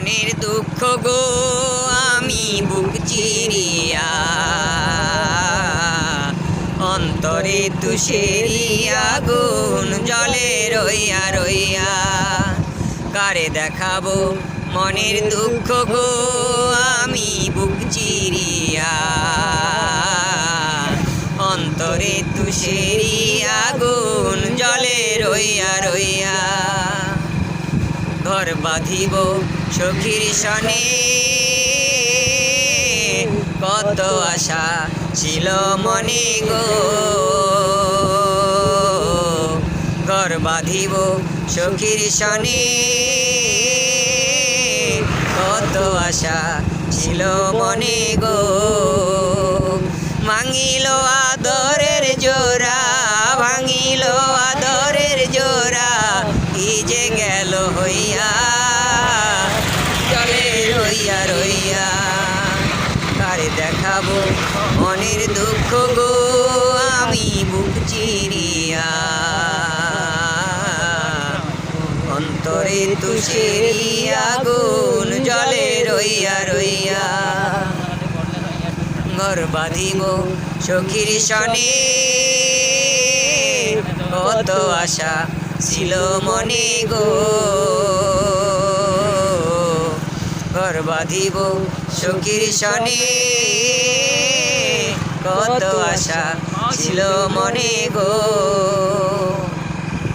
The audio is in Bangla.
মনের দুঃখ গো আমি বুক চিরিয়া, অন্তরে তুষেরি আগুন জলে রইয়া রইয়া। কারে দেখাবো মনের দুঃখ গো আমি বুক চিরিয়া, অন্তরে তুষেরি আগুন জলে রইয়া রইয়া। ঘর বাঁধিব সখীর সনে কত আশা ছিল মনে গো, ঘর বাঁধিব সখীর সনে কত আশা ছিল মনে গো। ভাঙিল আদরের জোড়া, ভাঙিল আদরের জোড়া, কি যে গেল হইয়া জলে রইয়া রইয়া। কারে দেখাবো মনের দুঃখ গো আমি বুক চিরিয়া, অন্তরে তুষেরি আগুন জলে রইয়া রইয়া। ঘর বাঁধিব সখীর সনে কত আশা ছিল মনে গো, ঘর বাঁধিব সখীর সনে কত আশা ছিল মনে গো।